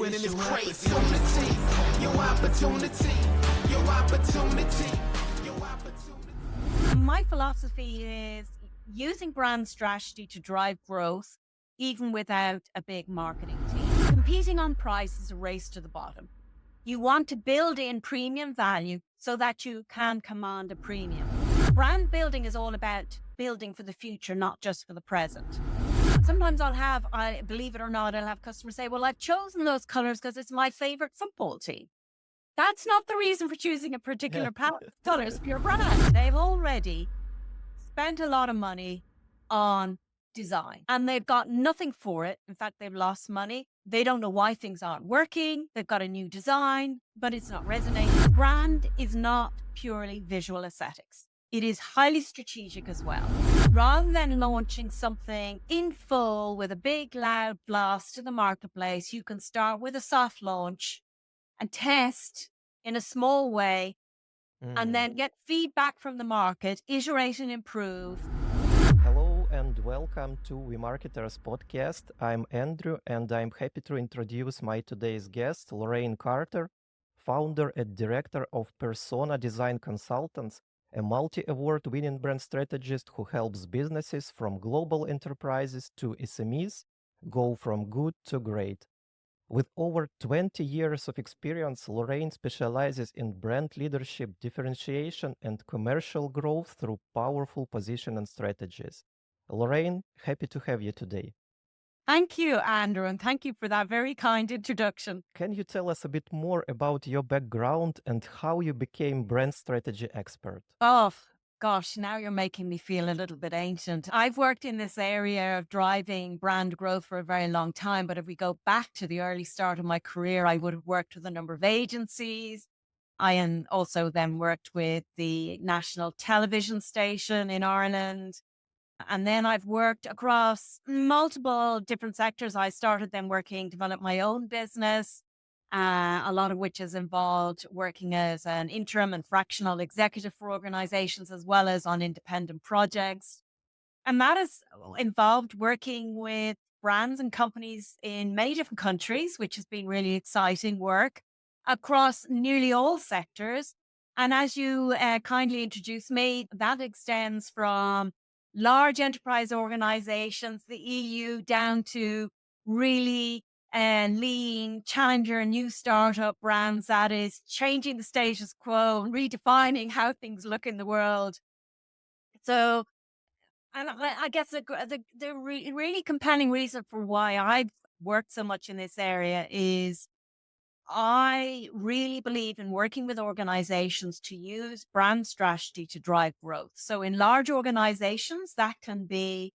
winning is crazy. Your opportunity. My philosophy is using brand strategy to drive growth, even without a big marketing team. Competing on price is a race to the bottom. You want to build in premium value so that you can command a premium. Brand building is all about building for the future, not just for the present. Sometimes believe it or not, I'll have customers say, well, I've chosen those colors because it's my favorite football team. That's not the reason for choosing a particular colors for your brand. They've already spent a lot of money on design and they've got nothing for it. In fact, they've lost money. They don't know why things aren't working. They've got a new design, but it's not resonating. Brand is not purely visual aesthetics. It is highly strategic as well. Rather than launching something in full with a big loud blast to the marketplace, you can start with a soft launch and test in a small way and then get feedback from the market, iterate and improve. Hello and welcome to WeMarketers podcast. I'm Andrew and I'm happy to introduce my today's guest, Lorraine Carter, founder and director of Persona Design Consultants, a multi-award winning brand strategist who helps businesses from global enterprises to SMEs go from good to great. With over 20 years of experience, Lorraine specializes in brand leadership, differentiation, and commercial growth through powerful position and strategies. Lorraine, happy to have you today. Thank you, Andrew, and thank you for that very kind introduction. Can you tell us a bit more about your background and how you became brand strategy expert? Oh, gosh, now you're making me feel a little bit ancient. I've worked in this area of driving brand growth for a very long time. But if we go back to the early start of my career, I would have worked with a number of agencies. I also then worked with the national television station in Ireland. And then I've worked across multiple different sectors. I started then develop my own business. A lot of which is involved working as an interim and fractional executive for organizations, as well as on independent projects. And that has involved working with brands and companies in many different countries, which has been really exciting work across nearly all sectors. And as you kindly introduced me, that extends from large enterprise organizations, the EU, down to really lean challenger and new startup brands that is changing the status quo and redefining how things look in the world. So, and I guess the really compelling reason for why I've worked so much in this area is I really believe in working with organizations to use brand strategy to drive growth. So in large organizations, that can be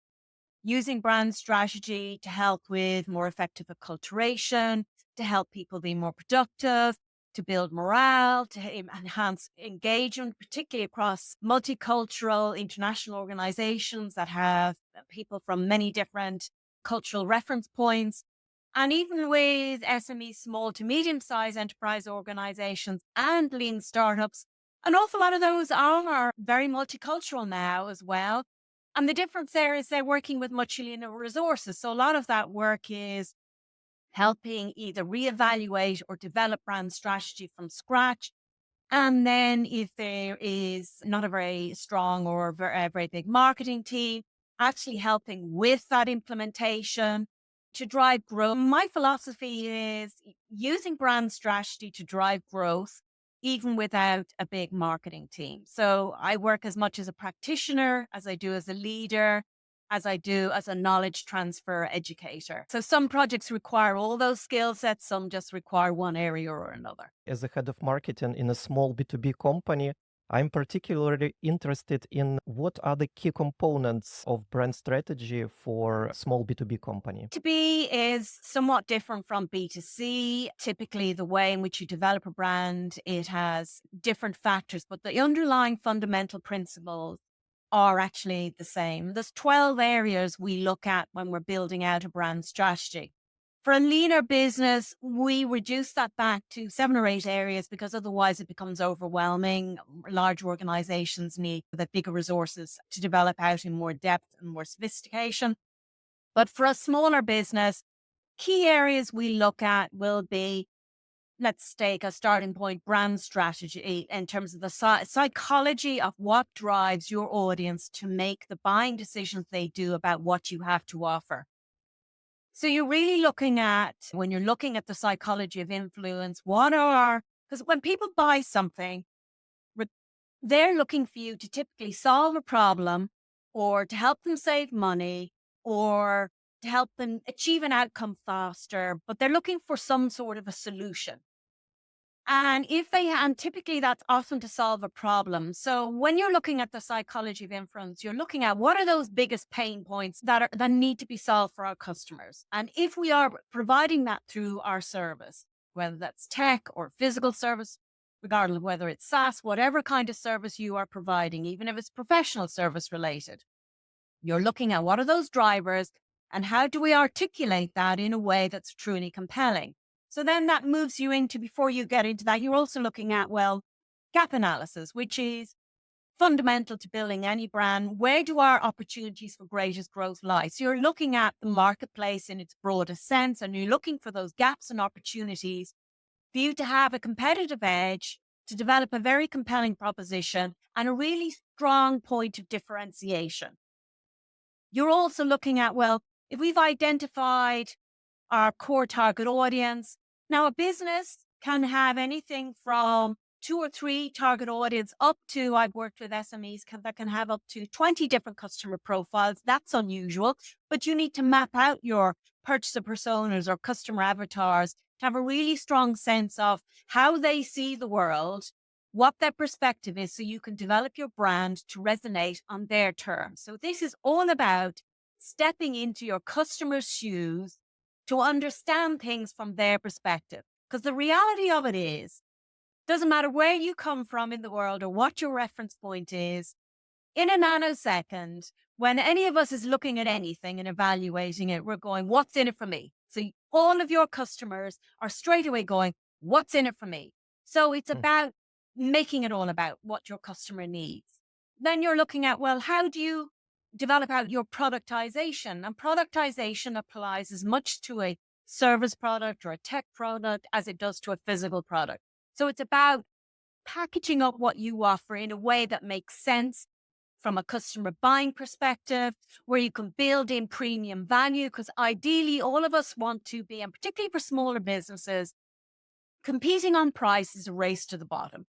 using brand strategy to help with more effective acculturation, to help people be more productive, to build morale, to enhance engagement, particularly across multicultural international organizations that have people from many different cultural reference points. And even with SMEs, small to medium-sized enterprise organizations and lean startups, an awful lot of those are very multicultural now as well. And the difference there is they're working with much leaner resources. So a lot of that work is helping either reevaluate or develop brand strategy from scratch. And then if there is not a very strong or a very big marketing team, actually helping with that implementation to drive growth. My philosophy is using brand strategy to drive growth, even without a big marketing team. So I work as much as a practitioner, as I do as a leader, as I do as a knowledge transfer educator. So some projects require all those skill sets, some just require one area or another. As a head of marketing in a small B2B company, I'm particularly interested in what are the key components of brand strategy for a small B2B company. B2B is somewhat different from B2C. Typically, the way in which you develop a brand, it has different factors, but the underlying fundamental principles are actually the same. There's 12 areas we look at when we're building out a brand strategy. For a leaner business, we reduce that back to 7 or 8 areas because otherwise it becomes overwhelming. Large organizations need the bigger resources to develop out in more depth and more sophistication. But for a smaller business, key areas we look at will be, let's take a starting point, brand strategy in terms of the psychology of what drives your audience to make the buying decisions they do about what you have to offer. So you're really looking at, when you're looking at the psychology of influence, because when people buy something, re- they're looking for you to typically solve a problem or to help them save money or to help them achieve an outcome faster, but they're looking for some sort of a solution. And typically that's often to solve a problem. So when you're looking at the psychology of influence, you're looking at what are those biggest pain points that need to be solved for our customers. And if we are providing that through our service, whether that's tech or physical service, regardless of whether it's SaaS, whatever kind of service you are providing, even if it's professional service related, you're looking at what are those drivers and how do we articulate that in a way that's truly compelling. So then that moves you into, before you get into that, you're also looking at, well, gap analysis, which is fundamental to building any brand. Where do our opportunities for greatest growth lie? So you're looking at the marketplace in its broadest sense, and you're looking for those gaps and opportunities for you to have a competitive edge, to develop a very compelling proposition and a really strong point of differentiation. You're also looking at, well, if we've identified our core target audience, now a business can have anything from 2 or 3 target audience up to, I've worked with SMEs that can have up to 20 different customer profiles. That's unusual, but you need to map out your purchaser personas or customer avatars to have a really strong sense of how they see the world, what their perspective is, so you can develop your brand to resonate on their terms. So this is all about stepping into your customer's shoes to understand things from their perspective. Because the reality of it is, doesn't matter where you come from in the world or what your reference point is, in a nanosecond, when any of us is looking at anything and evaluating it, we're going, what's in it for me? So all of your customers are straight away going, what's in it for me? So it's about making it all about what your customer needs. Then you're looking at, well, how do you develop out your productization? And productization applies as much to a service product or a tech product as it does to a physical product. So it's about packaging up what you offer in a way that makes sense from a customer buying perspective, where you can build in premium value, because ideally all of us want to be, and particularly for smaller businesses, competing on price is a race to the bottom.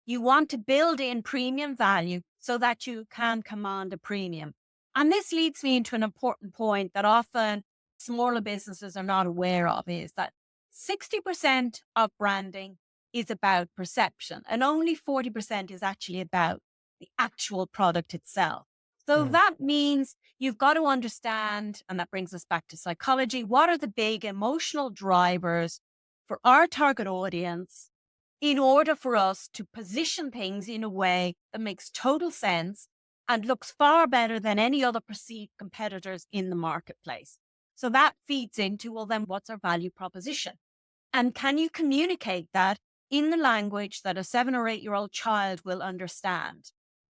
You want to build in premium value so that you can command a premium. And this leads me into an important point that often smaller businesses are not aware of, is that 60% of branding is about perception and only 40% is actually about the actual product itself. So that means you've got to understand, and that brings us back to psychology, what are the big emotional drivers for our target audience in order for us to position things in a way that makes total sense and looks far better than any other perceived competitors in the marketplace. So that feeds into, well, then what's our value proposition? And can you communicate that in the language that a 7 or 8-year-old child will understand?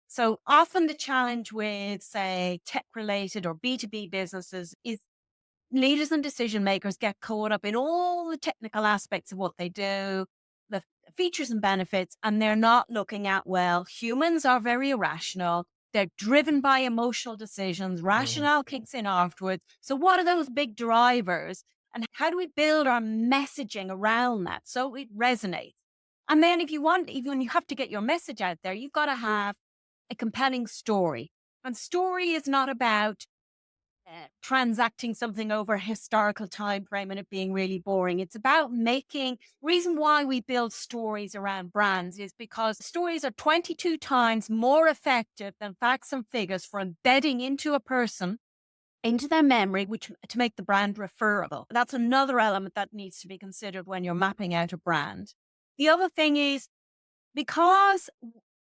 So often the challenge with, say, tech-related or B2B businesses is leaders and decision makers get caught up in all the technical aspects of what they do, the features and benefits, and they're not looking at, well, humans are very irrational. They're driven by emotional decisions. Rationale kicks in afterwards. So what are those big drivers? And how do we build our messaging around that so it resonates? And then even you have to get your message out there, you've got to have a compelling story. And story is not about transacting something over a historical time frame and it being really boring. It's about reason why we build stories around brands is because stories are 22 times more effective than facts and figures for embedding into a person, into their memory, to make the brand referable. That's another element that needs to be considered when you're mapping out a brand. The other thing is, because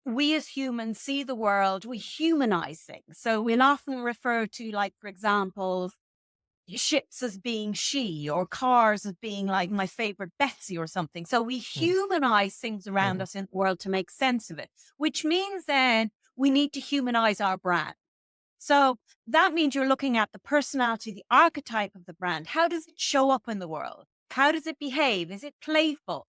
we as humans see the world, we humanize things. So we'll often refer to, like, for example, ships as being she, or cars as being like my favorite Betsy or something. So we humanize things around us in the world to make sense of it, which means then we need to humanize our brand. So that means you're looking at the personality, the archetype of the brand. How does it show up in the world? How does it behave? Is it playful?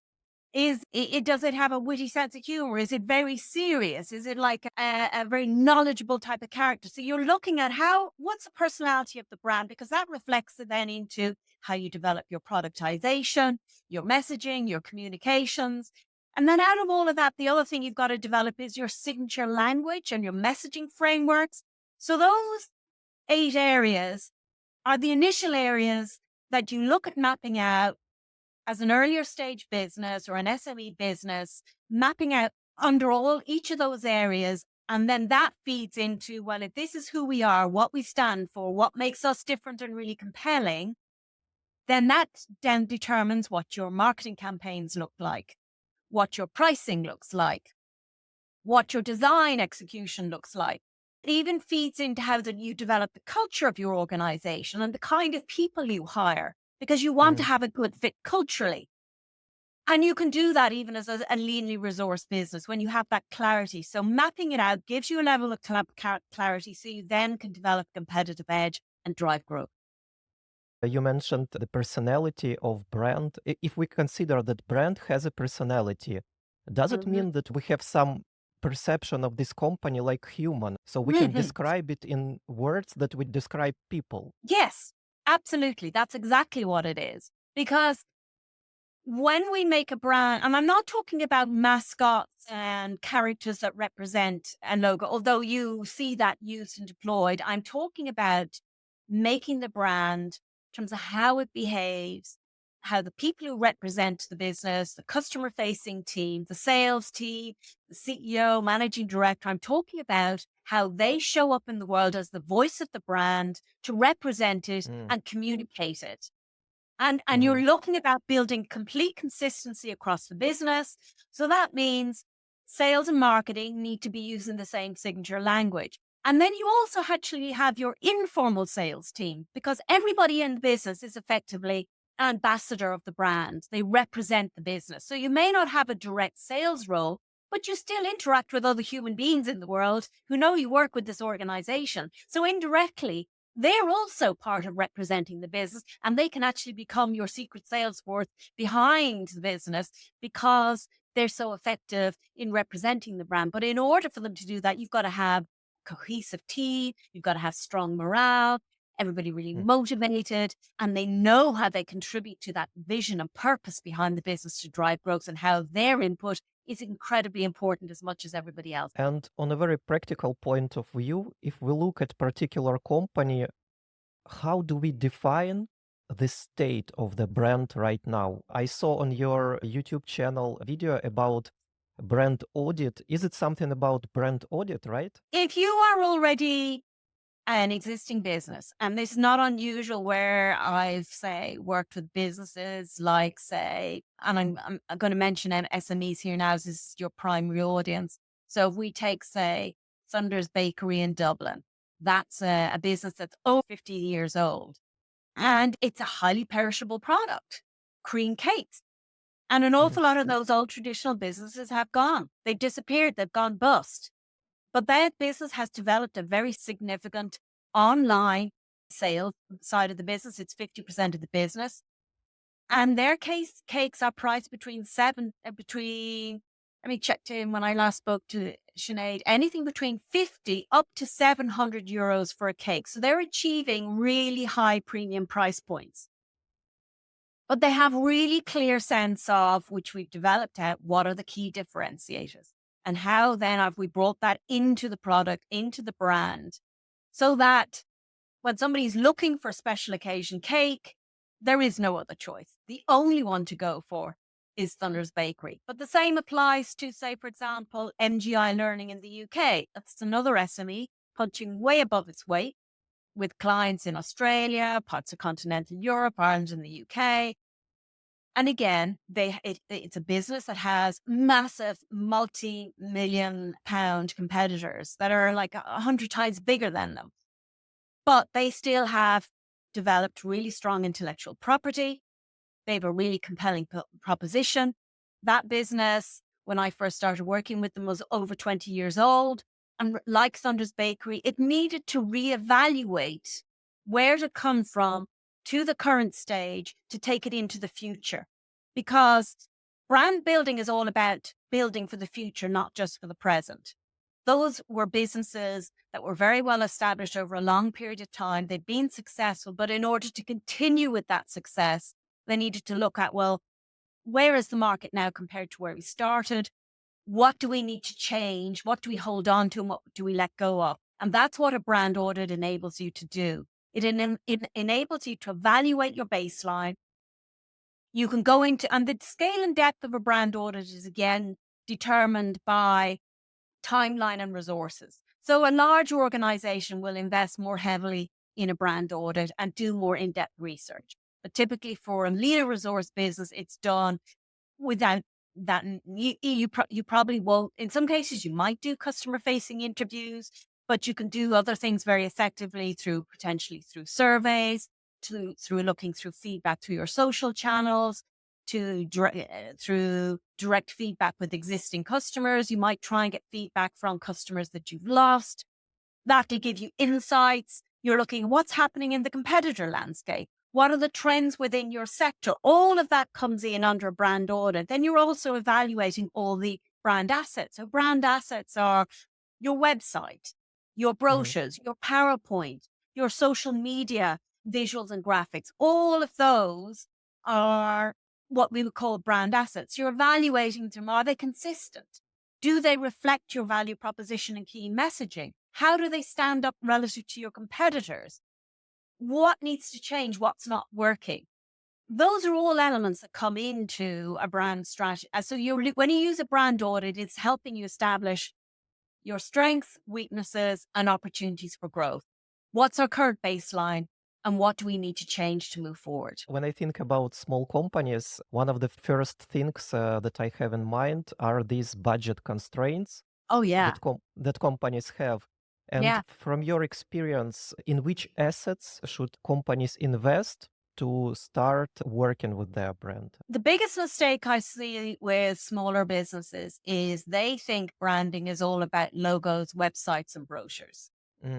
Does it have a witty sense of humor? Is it very serious? Is it like a very knowledgeable type of character? So you're looking at what's the personality of the brand, because that reflects then into how you develop your productization, your messaging, your communications. And then out of all of that, the other thing you've got to develop is your signature language and your messaging frameworks. So those 8 areas are the initial areas that you look at mapping out as an earlier stage business or an SME business, mapping out under each of those areas. And then that feeds into, well, if this is who we are, what we stand for, what makes us different and really compelling, then that then determines what your marketing campaigns look like, what your pricing looks like, what your design execution looks like. It even feeds into how that you develop the culture of your organization and the kind of people you hire, because you want to have a good fit culturally. And you can do that even as a leanly resourced business when you have that clarity. So mapping it out gives you a level of clarity so you then can develop a competitive edge and drive growth. You mentioned the personality of brand. If we consider that brand has a personality, does it Mhm. mean that we have some perception of this company like human? So we can describe it in words that we describe people. Yes, absolutely. That's exactly what it is. Because when we make a brand, and I'm not talking about mascots and characters that represent a logo, although you see that used and deployed, I'm talking about making the brand in terms of how it behaves, how the people who represent the business, the customer facing team, the sales team, the CEO, managing director, I'm talking about how they show up in the world as the voice of the brand to represent it Mm. and communicate it. And Mhm. you're looking about building complete consistency across the business. So that means sales and marketing need to be using the same signature language. And then you also actually have your informal sales team, because everybody in the business is effectively an ambassador of the brand. They represent the business. So you may not have a direct sales role, but you still interact with other human beings in the world who know you work with this organization. So indirectly, they're also part of representing the business, and they can actually become your secret sales force behind the business because they're so effective in representing the brand. But in order for them to do that, you've got to have cohesive team, you've got to have strong morale, everybody really Mm. motivated, and they know how they contribute to that vision and purpose behind the business to drive growth, and how their input is incredibly important as much as everybody else. And on a very practical point of view, if we look at particular company, how do we define the state of the brand right now? I saw on your YouTube channel a video about brand audit. Is it something about brand audit, right? If you are already an existing business, and this is not unusual where I've, say, worked with businesses like, say, and I'm going to mention SMEs here now, as this is your primary audience. So if we take, say, Sunders Bakery in Dublin, that's a business that's over 50 years old, and it's a highly perishable product, cream cakes. And an Mhm. awful lot of those old traditional businesses have gone. They've disappeared. They've gone bust. But that business has developed a very significant online sales side of the business. It's 50% of the business. And their cakes are priced let me check in when I last spoke to Sinead, anything between 50 up to 700 euros for a cake. So they're achieving really high premium price points. But they have really clear sense of, which we've developed out, what are the key differentiators, and how then have we brought that into the product, into the brand, so that when somebody's looking for special occasion cake, there is no other choice. The only one to go for is Thunder's Bakery. But the same applies to, say, for example, MGI Learning in the UK. That's another SME punching way above its weight with clients in Australia, parts of continental Europe, Ireland, and the UK. And again, it's a business that has massive multi-million pound competitors that are like 100 times bigger than them. But they still have developed really strong intellectual property. They have a really compelling proposition. That business, when I first started working with them, was over 20 years old. and like Thunder's Bakery, it needed to reevaluate where to come from to the current stage to take it into the future. Because brand building is all about building for the future, not just for the present. Those were businesses that were very well established over a long period of time. They'd been successful, but in order to continue with that success, they needed to look at, well, where is the market now compared to where we started? What do we need to change? What do we hold on to and what do we let go of? And that's what a brand audit enables you to do. It enables you to evaluate your baseline. You can go into, and the scale and depth of a brand audit is again determined by timeline and resources. So a large organization will invest more heavily in a brand audit and do more in-depth research. But typically for a leaner resource business, it's done without that. You probably won't. In some cases, you might do customer facing interviews, but you can do other things very effectively potentially through surveys, through looking through feedback through your social channels, through direct feedback with existing customers. You might try and get feedback from customers that you've lost. That'll give you insights. You're looking at what's happening in the competitor landscape. What are the trends within your sector? All of that comes in under a brand audit. Then you're also evaluating all the brand assets. So brand assets are your website, your brochures, your PowerPoint, your social media visuals and graphics. All of those are what we would call brand assets. You're evaluating them. Are they consistent? Do they reflect your value proposition and key messaging? How do they stand up relative to your competitors? What needs to change? What's not working? Those are all elements that come into a brand strategy. So when you use a brand audit, it's helping you establish your strengths, weaknesses, and opportunities for growth. What's our current baseline? And what do we need to change to move forward? When I think about small companies, one of the first things that I have in mind are these budget constraints Oh, yeah. that companies have. And Yeah. from your experience, in which assets should companies invest to start working with their brand? The biggest mistake I see with smaller businesses is they think branding is all about logos, websites, and brochures.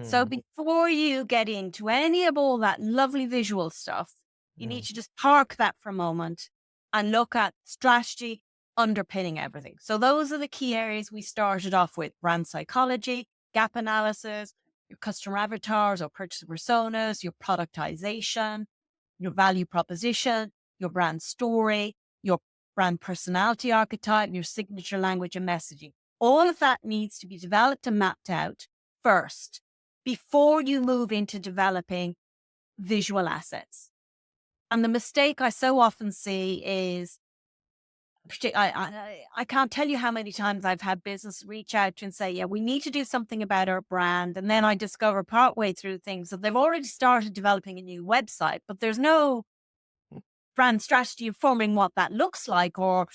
So before you get into any of all that lovely visual stuff, you need to just park that for a moment and look at strategy underpinning everything. So those are the key areas we started off with: brand psychology, gap analysis, your customer avatars or purchase personas, your productization, your value proposition, your brand story, your brand personality archetype, your signature language and messaging. All of that needs to be developed and mapped out first before you move into developing visual assets. And the mistake I so often see is, I can't tell you how many times I've had business reach out to and say, yeah, we need to do something about our brand. And then I discover partway through things that they've already started developing a new website, but there's no brand strategy informing what that looks like, or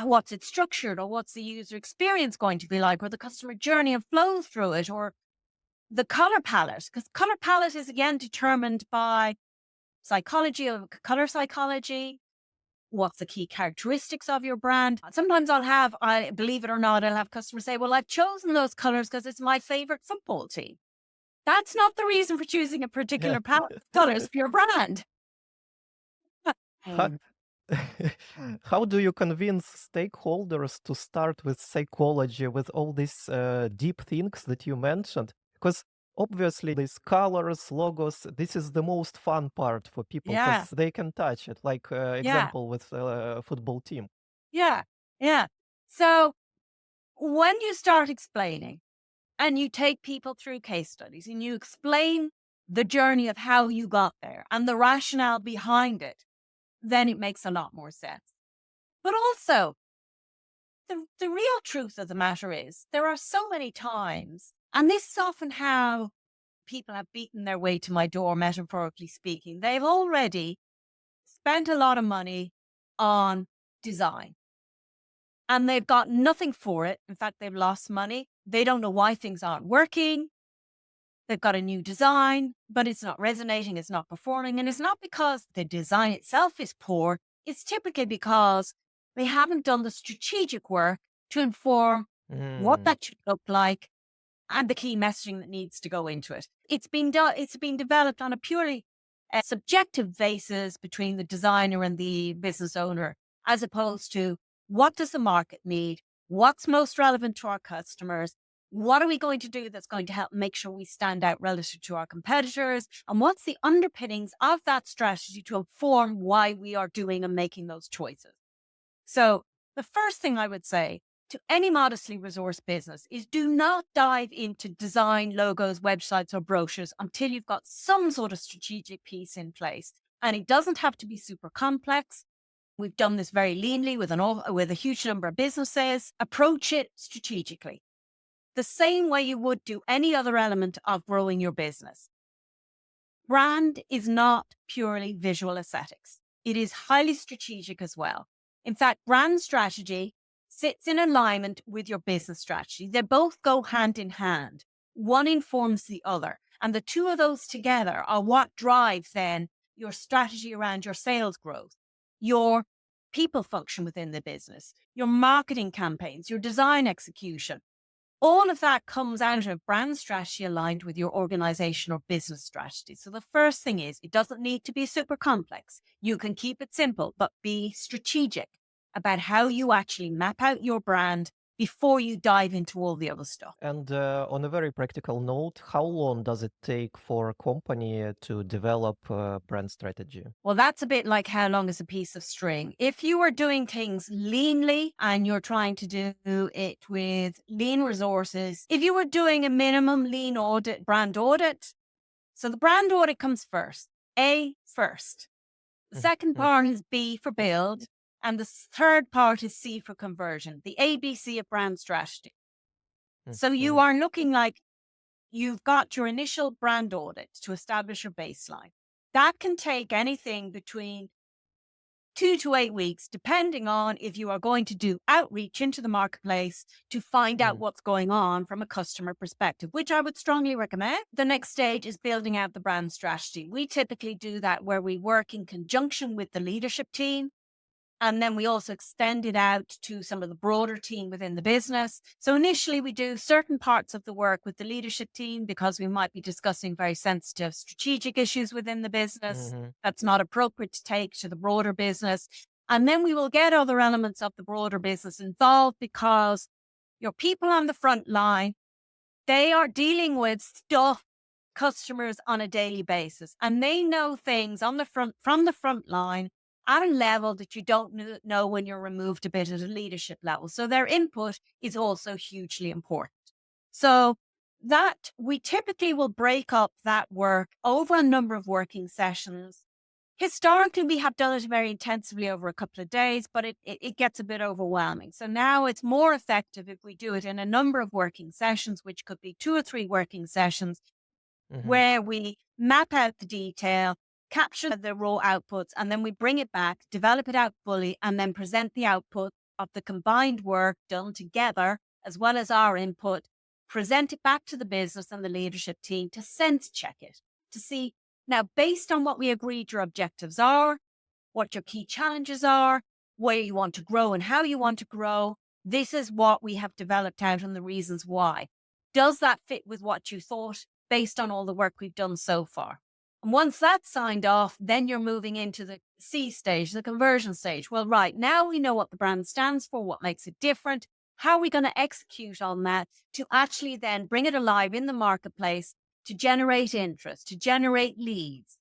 what's it structured, or what's the user experience going to be like, or the customer journey and flow through it, or the color palette, because color palette is again determined by color psychology. What's the key characteristics of your brand? Sometimes believe it or not, I'll have customers say, well, I've chosen those colors because it's my favorite football team. That's not the reason for choosing a particular palette of colors for your brand. How do you convince stakeholders to start with psychology, with all these deep things that you mentioned? Because obviously these colors, logos, this is the most fun part for people Yeah. because they can touch it, like example with football team. Yeah. Yeah. So when you start explaining and you take people through case studies and you explain the journey of how you got there and the rationale behind it, then it makes a lot more sense. But also, the real truth of the matter is there are so many times, and this is often how people have beaten their way to my door, metaphorically speaking. They've already spent a lot of money on design and they've got nothing for it. In fact, they've lost money. They don't know why things aren't working. They've got a new design, but it's not resonating, it's not performing. And it's not because the design itself is poor. It's typically because they haven't done the strategic work to inform what that should look like and the key messaging that needs to go into it. It's been developed on a purely subjective basis between the designer and the business owner, as opposed to what does the market need? What's most relevant to our customers? What are we going to do that's going to help make sure we stand out relative to our competitors? And what's the underpinnings of that strategy to inform why we are doing and making those choices? So the first thing I would say to any modestly resourced business is do not dive into design, logos, websites, or brochures until you've got some sort of strategic piece in place. And it doesn't have to be super complex. We've done this very leanly with a huge number of businesses. Approach it strategically, the same way you would do any other element of growing your business. Brand is not purely visual aesthetics. It is highly strategic as well. In fact, brand strategy sits in alignment with your business strategy. They both go hand in hand. One informs the other. And the two of those together are what drives then your strategy around your sales growth, your people function within the business, your marketing campaigns, your design execution. All of that comes out of brand strategy aligned with your organization or business strategy. So the first thing is it doesn't need to be super complex. You can keep it simple, but be strategic about how you actually map out your brand before you dive into all the other stuff. And on a very practical note, how long does it take for a company to develop a brand strategy? Well, that's a bit like how long is a piece of string. If you are doing things leanly and you're trying to do it with lean resources, if you were doing a minimum lean audit, brand audit, so the brand audit comes first, A first. The second part is B for build. And the third part is C for conversion, the ABC of brand strategy. So you are looking like you've got your initial brand audit to establish your baseline. That can take anything between 2 to 8 weeks, depending on if you are going to do outreach into the marketplace to find out what's going on from a customer perspective, which I would strongly recommend. The next stage is building out the brand strategy. We typically do that where we work in conjunction with the leadership team. And then we also extend it out to some of the broader team within the business. So initially we do certain parts of the work with the leadership team because we might be discussing very sensitive strategic issues within the business that's not appropriate to take to the broader business. And then we will get other elements of the broader business involved because your people on the front line, they are dealing with stuff, customers on a daily basis, and they know things on the front from the front line at a level that you don't know when you're removed a bit at a leadership level. So their input is also hugely important. So that we typically will break up that work over a number of working sessions. Historically, we have done it very intensively over a couple of days, but it gets a bit overwhelming. So now it's more effective if we do it in a number of working sessions, which could be 2 or 3 working sessions, where we map out the detail, capture the raw outputs, and then we bring it back, develop it out fully, and then present the output of the combined work done together, as well as our input, present it back to the business and the leadership team to sense check it, to see, now, based on what we agreed your objectives are, what your key challenges are, where you want to grow and how you want to grow, this is what we have developed out and the reasons why. Does that fit with what you thought based on all the work we've done so far? And once that's signed off, then you're moving into the C stage, the conversion stage. Well, right, now we know what the brand stands for, what makes it different. How are we going to execute on that to actually then bring it alive in the marketplace, to generate interest, to generate leads,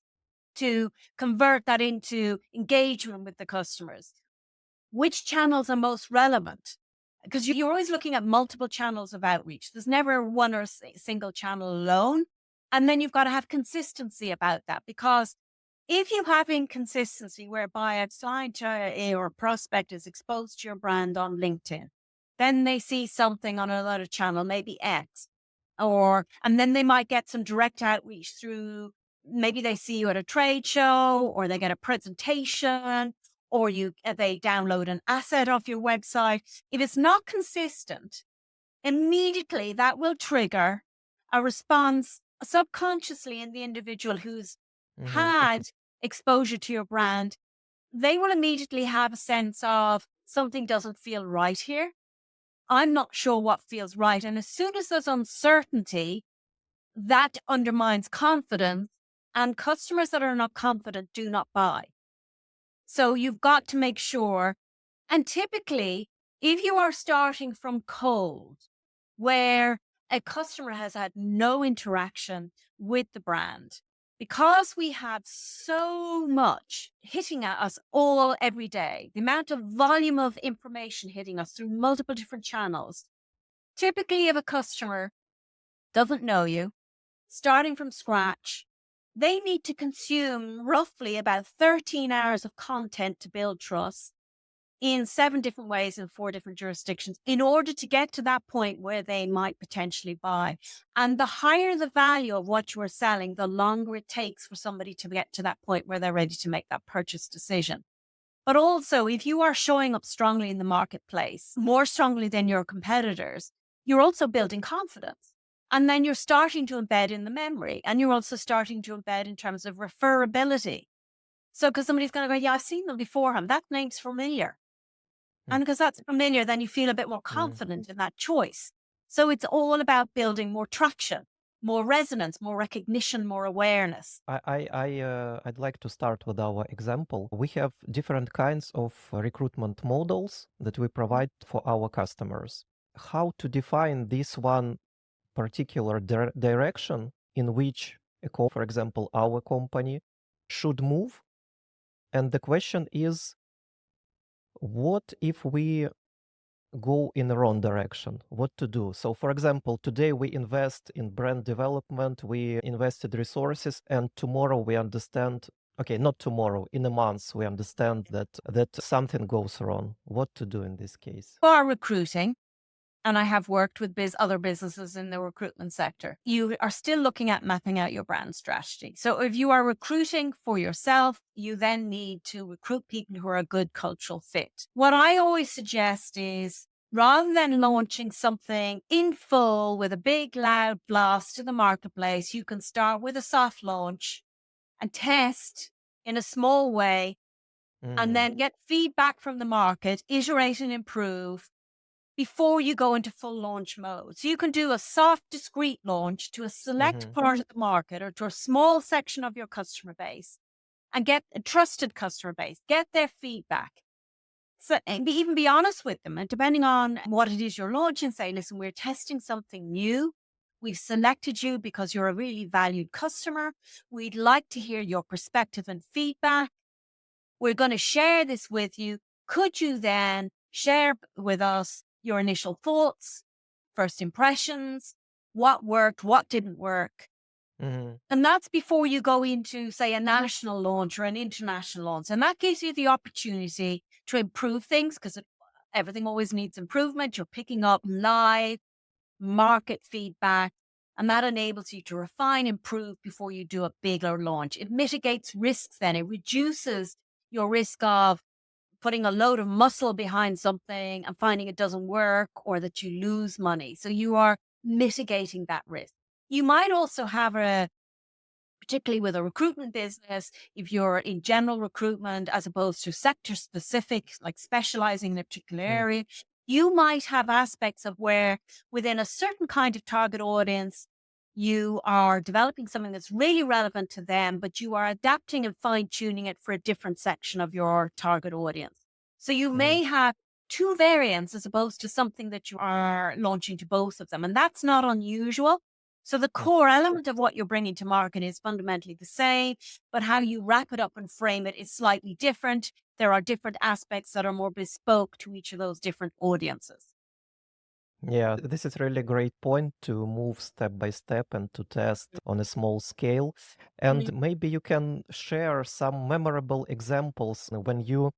to convert that into engagement with the customers? Which channels are most relevant? Because you're always looking at multiple channels of outreach. There's never one or single channel alone. And then you've got to have consistency about that, because if you have inconsistency whereby a client or a prospect is exposed to your brand on LinkedIn, then they see something on another channel, maybe X, and then they might get some direct outreach through, maybe they see you at a trade show, or they get a presentation, or they download an asset off your website. If it's not consistent, immediately that will trigger a response subconsciously in the individual who's had exposure to your brand. They will immediately have a sense of something doesn't feel right here. I'm not sure what feels right. And as soon as there's uncertainty, that undermines confidence, and customers that are not confident do not buy. So you've got to make sure. And typically, if you are starting from cold, where a customer has had no interaction with the brand, because we have so much hitting at us all every day, the amount of volume of information hitting us through multiple different channels, typically if a customer doesn't know you, starting from scratch, they need to consume roughly about 13 hours of content to build trust in 7 different ways in 4 different jurisdictions in order to get to that point where they might potentially buy. And the higher the value of what you are selling, the longer it takes for somebody to get to that point where they're ready to make that purchase decision. But also, if you are showing up strongly in the marketplace, more strongly than your competitors, you're also building confidence. And then you're starting to embed in the memory, and you're also starting to embed in terms of referability. So, because somebody's going to go, yeah, I've seen them beforehand. That name's familiar. And because that's familiar, then you feel a bit more confident in that choice. So it's all about building more traction, more resonance, more recognition, more awareness. I'd like to start with our example. We have different kinds of recruitment models that we provide for our customers. How to define this one particular direction in which, for example, our company should move? And the question is, what if we go in the wrong direction? What to do? So, for example, today we invest in brand development, we invested resources, and tomorrow we understand, okay, not tomorrow, in a month, we understand that something goes wrong. What to do in this case? For recruiting, and I have worked with other businesses in the recruitment sector, you are still looking at mapping out your brand strategy. So if you are recruiting for yourself, you then need to recruit people who are a good cultural fit. What I always suggest is, rather than launching something in full with a big loud blast to the marketplace, you can start with a soft launch and test in a small way, and then get feedback from the market, iterate and improve before you go into full launch mode. So you can do a soft, discrete launch to a select part of the market or to a small section of your customer base, and get a trusted customer base, get their feedback. So, and even be honest with them. And depending on what it is you're launching, say, listen, we're testing something new. We've selected you because you're a really valued customer. We'd like to hear your perspective and feedback. We're going to share this with you. Could you then share with us your initial thoughts, first impressions, what worked, what didn't work? And that's before you go into, say, a national launch or an international launch. And that gives you the opportunity to improve things, because everything always needs improvement. You're picking up live market feedback, and that enables you to refine, improve before you do a bigger launch. It mitigates risks then. It reduces your risk of putting a load of muscle behind something and finding it doesn't work, or that you lose money. So you are mitigating that risk. You might also have particularly with a recruitment business, if you're in general recruitment as opposed to sector specific, like specializing in a particular area, you might have aspects of where within a certain kind of target audience, you are developing something that's really relevant to them, but you are adapting and fine tuning it for a different section of your target audience. So you may have 2 variants as opposed to something that you are launching to both of them. And that's not unusual. So the core element of what you're bringing to market is fundamentally the same, but how you wrap it up and frame it is slightly different. There are different aspects that are more bespoke to each of those different audiences. Yeah, this is really a great point, to move step by step and to test on a small scale. And maybe you can share some memorable examples when you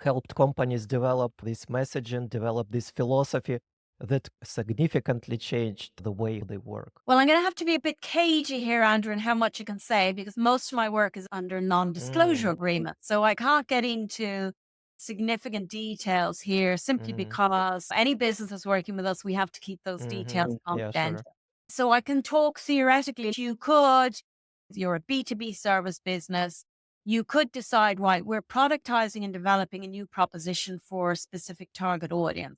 helped companies develop this messaging, develop this philosophy that significantly changed the way they work. Well, I'm going to have to be a bit cagey here, Andrew, in how much I can say, because most of my work is under non-disclosure agreements. So I can't get into significant details here simply because any business that's working with us, we have to keep those details confidential. So I can talk theoretically. You could, if you're a B2B service business, you could decide, right, we're productizing and developing a new proposition for a specific target audience.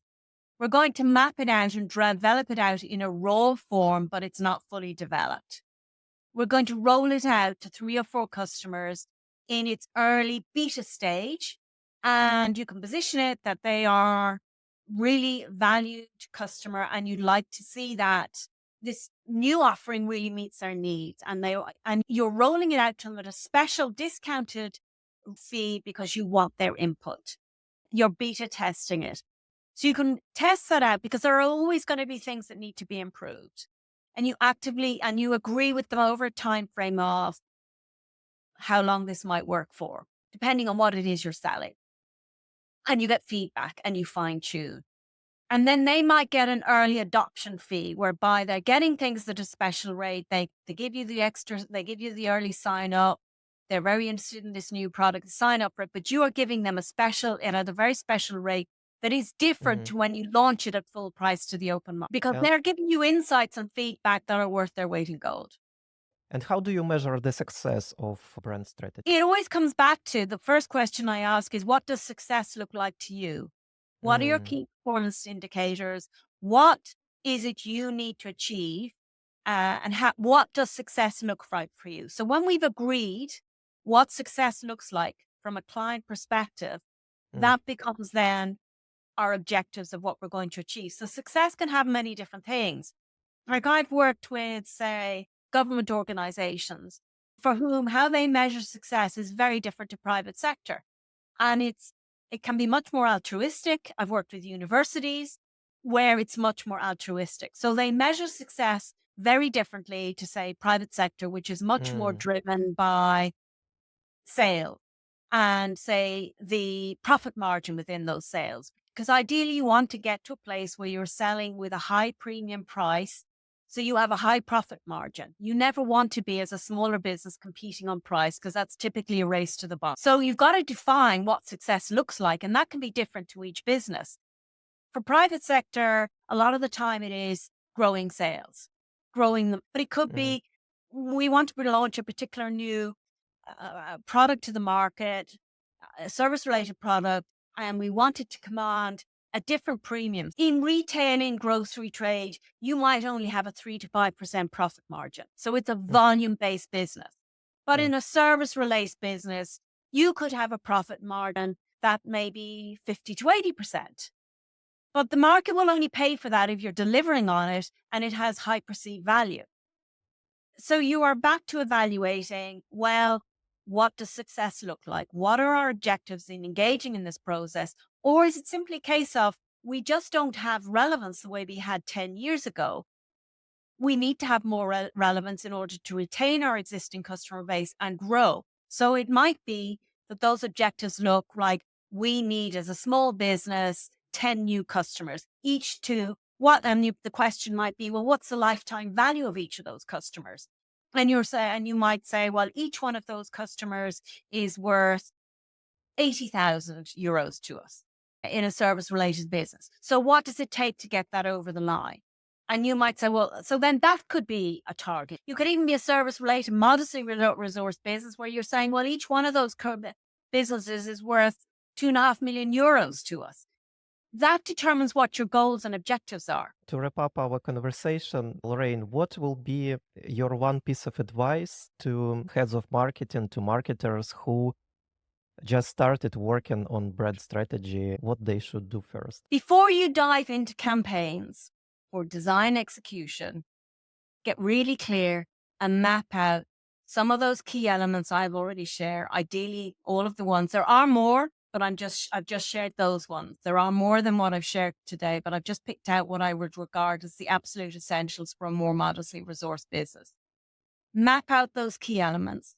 We're going to map it out and develop it out in a raw form, but it's not fully developed. We're going to roll it out to 3 or 4 customers in its early beta stage. And you can position it that they are really valued customer and you'd like to see that this new offering really meets their needs. And you're rolling it out to them at a special discounted fee because you want their input. You're beta testing it. So you can test that out because there are always going to be things that need to be improved. And you agree with them over a time frame of how long this might work for, depending on what it is you're selling. And you get feedback and you fine tune. And then they might get an early adoption fee whereby they're getting things at a special rate. They give you the extra, they give you the early sign up. They're very interested in this new product, sign up for it, but you are giving them at a very special rate that is different to when you launch it at full price to the open market because they're giving you insights and feedback that are worth their weight in gold. And how do you measure the success of brand strategy? It always comes back to the first question I ask is, what does success look like to you? What are your key performance indicators? What is it you need to achieve? And what does success look like for you? So when we've agreed what success looks like from a client perspective, that becomes then our objectives of what we're going to achieve. So success can have many different things. Like I've worked with, say, government organizations for whom how they measure success is very different to private sector. And it can be much more altruistic. I've worked with universities where it's much more altruistic. So they measure success very differently to, say, private sector, which is much more driven by sale and, say, the profit margin within those sales. Because ideally you want to get to a place where you're selling with a high premium price, so you have a high profit margin. You never want to be, as a smaller business, competing on price because that's typically a race to the bottom. So you've got to define what success looks like, and that can be different to each business. For private sector, a lot of the time it is growing sales, growing them, but it could be we want to launch a particular new product to the market, a service-related product, and we want it to command a different premium. In retail, in grocery trade, you might only have a 3 to 5% profit margin. So it's a volume-based business. But in a service-related business, you could have a profit margin that may be 50 to 80%. But the market will only pay for that if you're delivering on it and it has high perceived value. So you are back to evaluating, well, what does success look like? What are our objectives in engaging in this process? Or is it simply a case of we just don't have relevance the way we had 10 years ago? We need to have more relevance in order to retain our existing customer base and grow. So it might be that those objectives look like we need, as a small business, 10 new customers, each to what, and the question might be, well, what's the lifetime value of each of those customers? And you might say, well, each one of those customers is worth 80,000 euros to us in a service-related business. So what does it take to get that over the line? And you might say, well, so then that could be a target. You could even be a service-related, modestly resourced business where you're saying, well, each one of those businesses is worth 2.5 million euros to us. That determines what your goals and objectives are. To wrap up our conversation, Lorraine, what will be your one piece of advice to heads of marketing, to marketers who just started working on brand strategy, what they should do first? Before you dive into campaigns or design execution, get really clear and map out some of those key elements I've already shared, ideally all of the ones. There are more, but I've just shared those ones. There are more than what I've shared today, but I've just picked out what I would regard as the absolute essentials for a more modestly resourced business. Map out those key elements,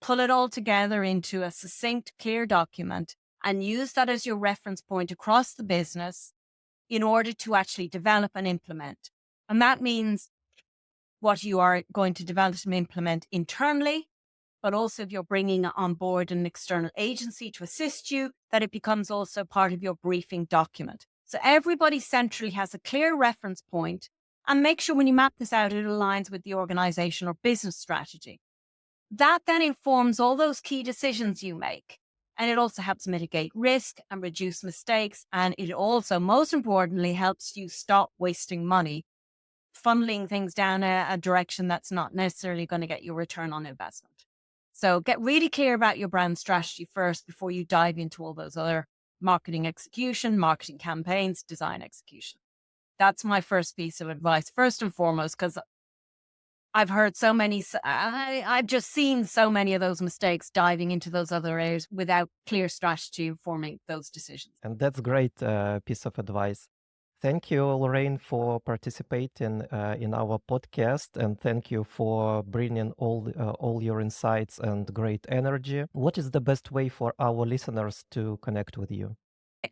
pull it all together into a succinct, clear document, and use that as your reference point across the business in order to actually develop and implement. And that means what you are going to develop and implement internally, but also if you're bringing on board an external agency to assist you, that it becomes also part of your briefing document. So everybody centrally has a clear reference point, and make sure when you map this out, it aligns with the organization or business strategy. That then informs all those key decisions you make. And it also helps mitigate risk and reduce mistakes. And it also, most importantly, helps you stop wasting money, funneling things down a direction that's not necessarily going to get you a return on investment. So get really clear about your brand strategy first before you dive into all those other marketing execution, marketing campaigns, design execution. That's my first piece of advice, first and foremost, because I've heard so many, I've just seen so many of those mistakes diving into those other areas without clear strategy informing those decisions. And that's great piece of advice. Thank you, Lorraine, for participating in our podcast, and thank you for bringing all your insights and great energy. What is the best way for our listeners to connect with you?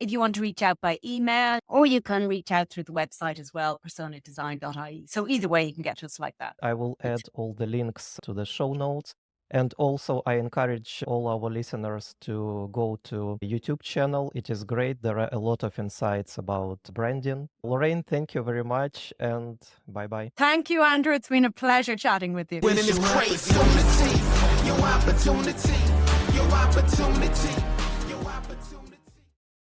If you want to reach out by email, or you can reach out through the website as well, personadesign.ie. So either way, you can get to us like that. I will add all the links to the show notes. And also, I encourage all our listeners to go to YouTube channel. It is great. There are a lot of insights about branding. Lorraine, thank you very much, and bye-bye. Thank you, Andrew. It's been a pleasure chatting with you. Winning is crazy. Your opportunity. Your opportunity.